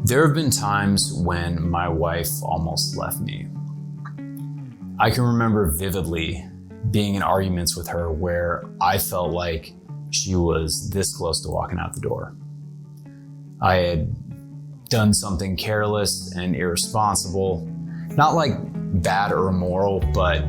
There have been times when my wife almost left me. I can remember vividly being in arguments with her where I felt like she was this close to walking out the door. I had done something careless and irresponsible, not like bad or immoral, but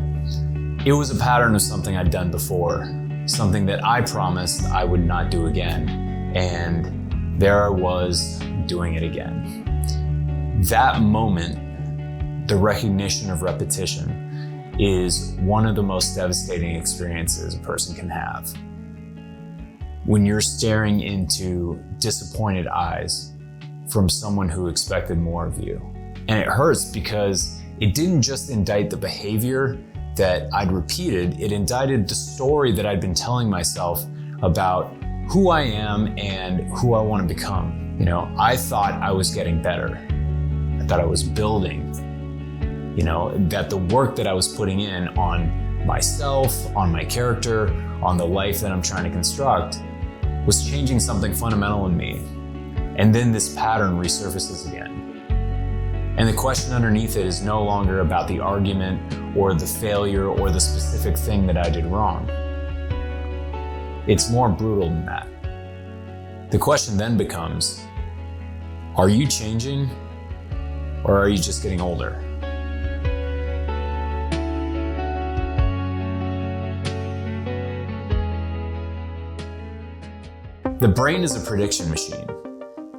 it was a pattern of something I'd done before, something that I promised I would not do again, and there I was doing it again. That moment, the recognition of repetition, is one of the most devastating experiences a person can have. When you're staring into disappointed eyes from someone who expected more of you. And it hurts because it didn't just indict the behavior that I'd repeated, it indicted the story that I'd been telling myself about who I am and who I want to become. I thought I was getting better. I thought I was building, that the work that I was putting in on myself, on my character, on the life that I'm trying to construct was changing something fundamental in me. And then this pattern resurfaces again. And the question underneath it is no longer about the argument or the failure or the specific thing that I did wrong. It's more brutal than that. The question then becomes, are you changing or are you just getting older? The brain is a prediction machine.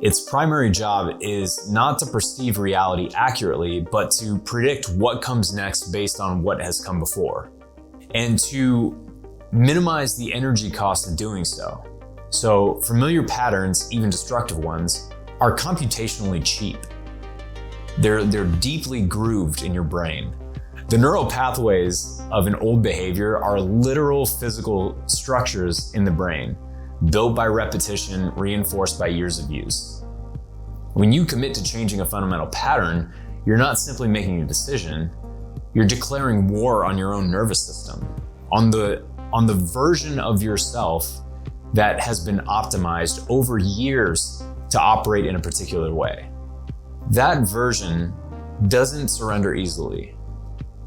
Its primary job is not to perceive reality accurately, but to predict what comes next based on what has come before, and to minimize the energy cost of doing so. So familiar patterns, even destructive ones, are computationally cheap. They're deeply grooved in your brain. The neural pathways of an old behavior are literal physical structures in the brain, built by repetition, reinforced by years of use. When you commit to changing a fundamental pattern, you're not simply making a decision, you're declaring war on your own nervous system, on the version of yourself that has been optimized over years to operate in a particular way. That version doesn't surrender easily.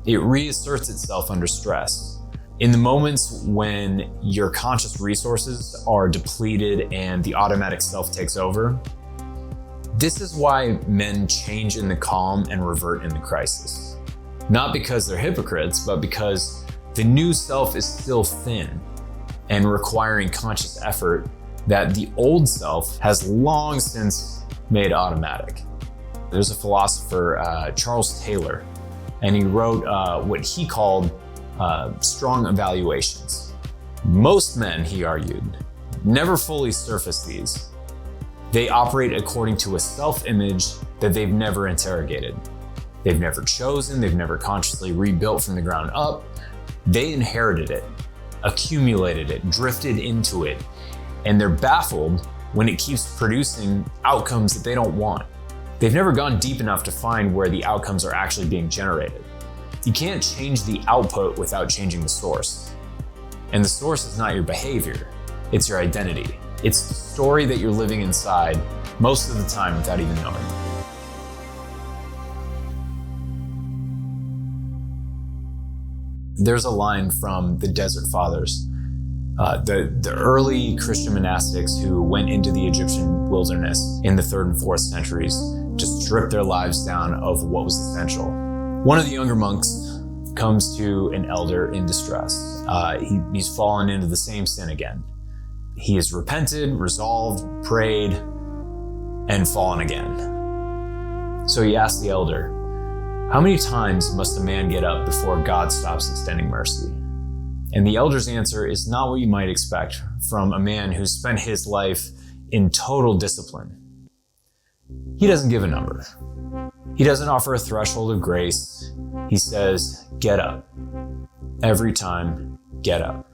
It reasserts itself under stress. In the moments when your conscious resources are depleted and the automatic self takes over, this is why men change in the calm and revert in the crisis. Not because they're hypocrites, but because the new self is still thin and requiring conscious effort that the old self has long since made automatic. There's a philosopher, Charles Taylor, and he wrote what he called strong evaluations. Most men, he argued, never fully surface these. They operate according to a self-image that they've never interrogated. They've never chosen, they've never consciously rebuilt from the ground up. They inherited it, accumulated it, drifted into it, and they're baffled when it keeps producing outcomes that they don't want. They've never gone deep enough to find where the outcomes are actually being generated. You can't change the output without changing the source. And the source is not your behavior, it's your identity. It's the story that you're living inside most of the time without even knowing. There's a line from the Desert Fathers, the early Christian monastics who went into the Egyptian wilderness in the 3rd and 4th centuries to strip their lives down of what was essential. One of the younger monks comes to an elder in distress. He's fallen into the same sin again. He has repented, resolved, prayed, and fallen again. So he asks the elder, "How many times must a man get up before God stops extending mercy?" And the elder's answer is not what you might expect from a man who's spent his life in total discipline. He doesn't give a number. He doesn't offer a threshold of grace. He says, "Get up." Every time, get up.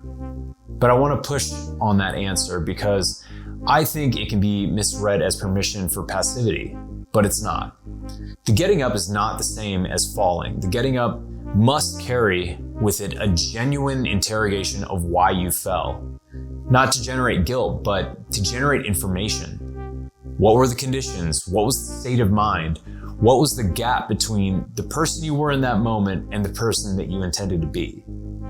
But I want to push on that answer because I think it can be misread as permission for passivity, but it's not. The getting up is not the same as falling. The getting up must carry with it a genuine interrogation of why you fell. Not to generate guilt, but to generate information. What were the conditions? What was the state of mind? What was the gap between the person you were in that moment and the person that you intended to be?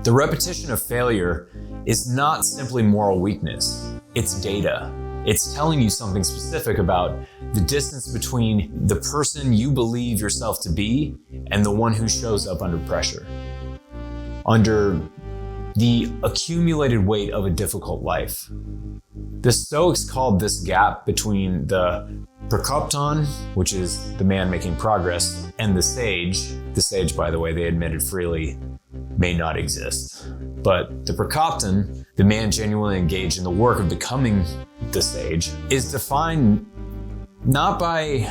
The repetition of failure is not simply moral weakness, it's data. It's telling you something specific about the distance between the person you believe yourself to be and the one who shows up under pressure, under the accumulated weight of a difficult life. The Stoics called this gap between the Prokopton, which is the man making progress, and the sage. The sage, by the way, they admitted freely, may not exist. But the Prokopton, the man genuinely engaged in the work of becoming the sage, is defined not by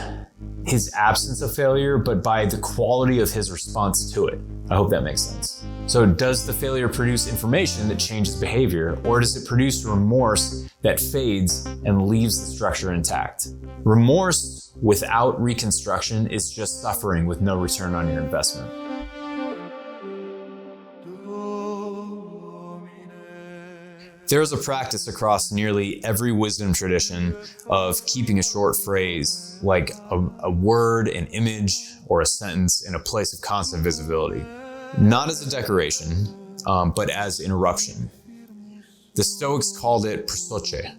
his absence of failure, but by the quality of his response to it. I hope that makes sense. So does the failure produce information that changes behavior, or does it produce remorse that fades and leaves the structure intact? Remorse without reconstruction is just suffering with no return on your investment. There is a practice across nearly every wisdom tradition of keeping a short phrase, like a word, an image, or a sentence in a place of constant visibility. Not as a decoration, but as interruption. The Stoics called it prosoche,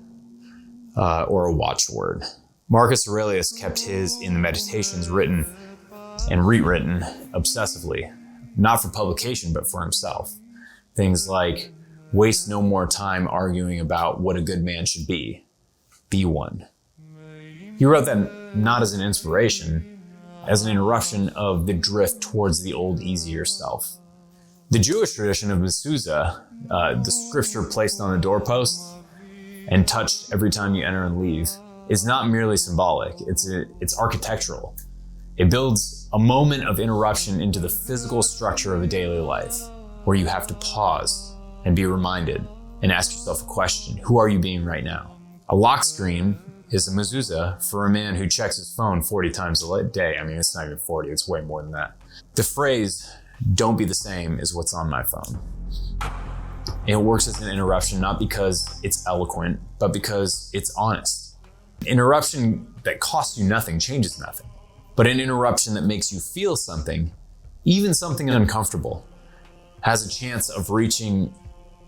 or a watchword. Marcus Aurelius kept his in the Meditations written and rewritten obsessively, not for publication, but for himself. Things like, waste no more time arguing about what a good man should be. Be one. He wrote that not as an inspiration, as an interruption of the drift towards the old, easier self. The Jewish tradition of mezuzah, the scripture placed on the doorpost and touched every time you enter and leave, is not merely symbolic, it's architectural. It builds a moment of interruption into the physical structure of a daily life, where you have to pause and be reminded and ask yourself a question. Who are you being right now? A lock screen is a mezuzah for a man who checks his phone 40 times a day. I mean, it's not even 40, it's way more than that. The phrase, "don't be the same," is what's on my phone. It works as an interruption, not because it's eloquent, but because it's honest. An interruption that costs you nothing changes nothing. But an interruption that makes you feel something, even something uncomfortable, has a chance of reaching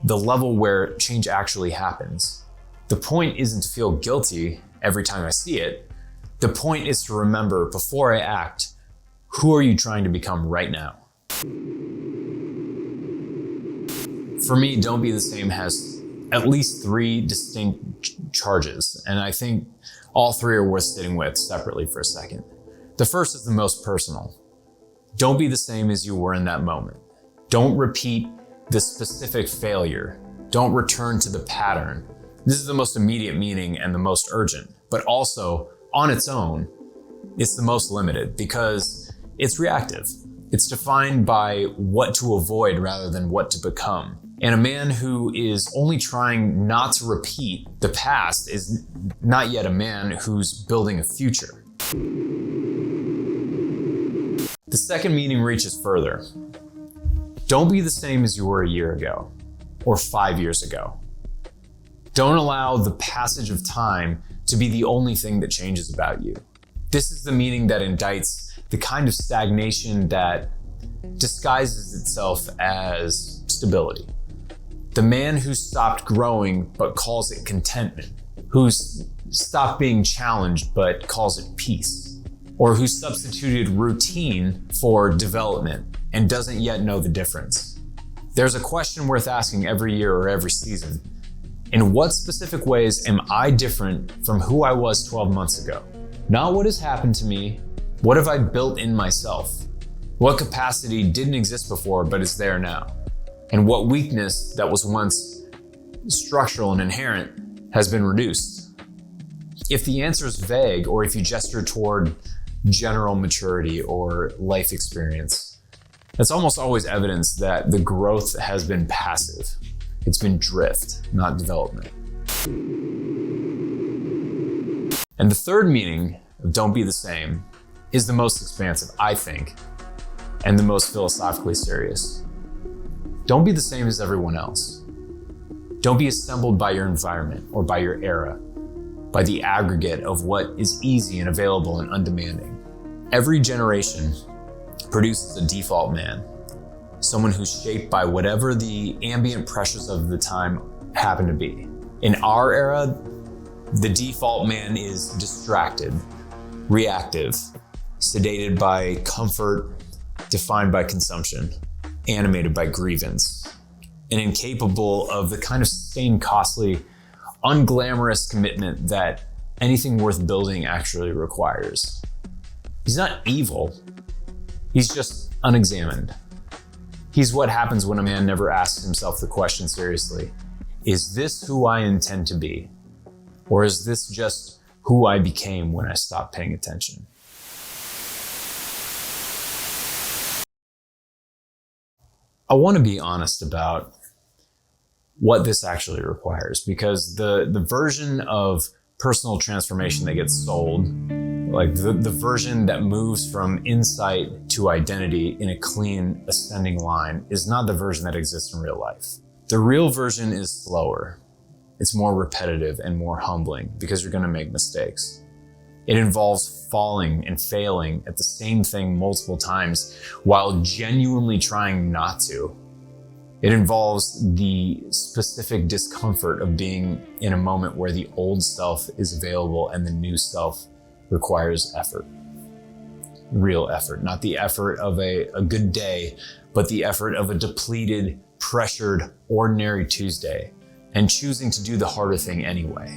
the level where change actually happens. The point isn't to feel guilty every time I see it. The point is to remember, before I act, who are you trying to become right now? For me, "don't be the same" has at least 3 distinct charges, and I think all 3 are worth sitting with separately for a second. The first is the most personal. Don't be the same as you were in that moment. Don't repeat the specific failure. Don't return to the pattern. This is the most immediate meaning and the most urgent, but also, on its own, it's the most limited because it's reactive. It's defined by what to avoid rather than what to become. And a man who is only trying not to repeat the past is not yet a man who's building a future. The second meaning reaches further. Don't be the same as you were a year ago or 5 years ago. Don't allow the passage of time to be the only thing that changes about you. This is the meaning that indicts the kind of stagnation that disguises itself as stability. The man who stopped growing but calls it contentment, who's stopped being challenged but calls it peace, or who substituted routine for development and doesn't yet know the difference. There's a question worth asking every year or every season. In what specific ways am I different from who I was 12 months ago? Not what has happened to me, what have I built in myself? What capacity didn't exist before but is there now? And what weakness that was once structural and inherent has been reduced? If the answer is vague, or if you gesture toward general maturity or life experience, that's almost always evidence that the growth has been passive. It's been drift, not development. And the third meaning of "don't be the same" is the most expansive, I think, and the most philosophically serious. Don't be the same as everyone else. Don't be assembled by your environment or by your era, by the aggregate of what is easy and available and undemanding. Every generation produces a default man, someone who's shaped by whatever the ambient pressures of the time happen to be. In our era, the default man is distracted, reactive, sedated by comfort, defined by consumption, animated by grievance, and incapable of the kind of sustained, costly, unglamorous commitment that anything worth building actually requires. He's not evil, he's just unexamined. He's what happens when a man never asks himself the question seriously, is this who I intend to be? Or is this just who I became when I stopped paying attention? I want to be honest about what this actually requires, because the version of personal transformation that gets sold, like the version that moves from insight to identity in a clean ascending line, is not the version that exists in real life. The real version is slower. It's more repetitive and more humbling because you're going to make mistakes. It involves falling and failing at the same thing multiple times while genuinely trying not to. It involves the specific discomfort of being in a moment where the old self is available and the new self requires effort. Real effort, not the effort of a good day, but the effort of a depleted, pressured, ordinary Tuesday, and choosing to do the harder thing anyway.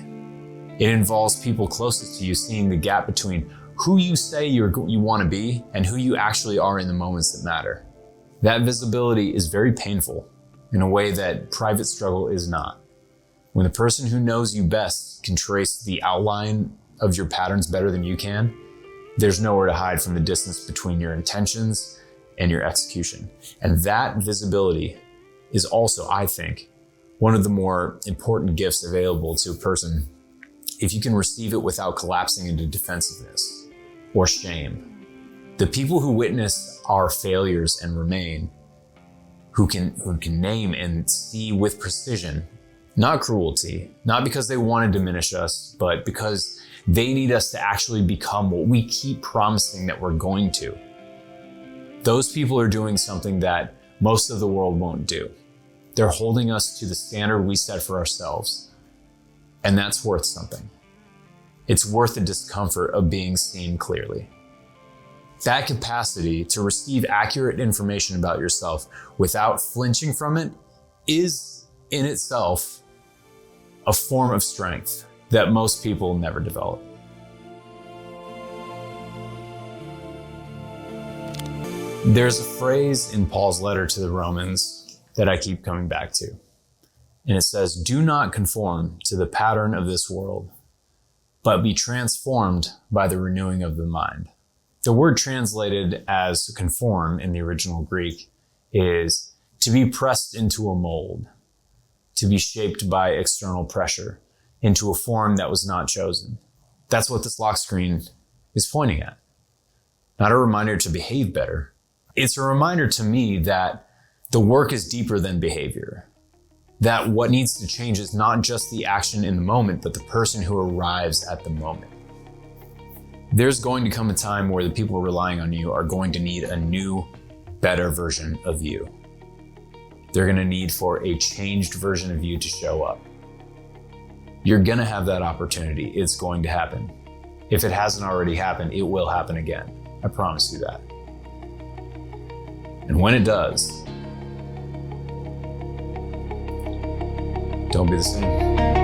It involves people closest to you seeing the gap between who you say you want to be and who you actually are in the moments that matter. That visibility is very painful in a way that private struggle is not. When the person who knows you best can trace the outline of your patterns better than you can, there's nowhere to hide from the distance between your intentions and your execution. And that visibility is also, I think, one of the more important gifts available to a person if you can receive it without collapsing into defensiveness or shame. The people who witness our failures and remain, who can name and see with precision, not cruelty, not because they want to diminish us, but because they need us to actually become what we keep promising that we're going to. Those people are doing something that most of the world won't do. They're holding us to the standard we set for ourselves. And that's worth something. It's worth the discomfort of being seen clearly. That capacity to receive accurate information about yourself without flinching from it is in itself a form of strength that most people never develop. There's a phrase in Paul's letter to the Romans that I keep coming back to. And it says, "Do not conform to the pattern of this world, but be transformed by the renewing of the mind." The word translated as conform in the original Greek is to be pressed into a mold, to be shaped by external pressure into a form that was not chosen. That's what this lock screen is pointing at. Not a reminder to behave better. It's a reminder to me that the work is deeper than behavior. That what needs to change is not just the action in the moment, but the person who arrives at the moment. There's going to come a time where the people relying on you are going to need a new, better version of you. They're going to need for a changed version of you to show up. You're going to have that opportunity. It's going to happen. If it hasn't already happened, it will happen again. I promise you that. And when it does, don't be the same.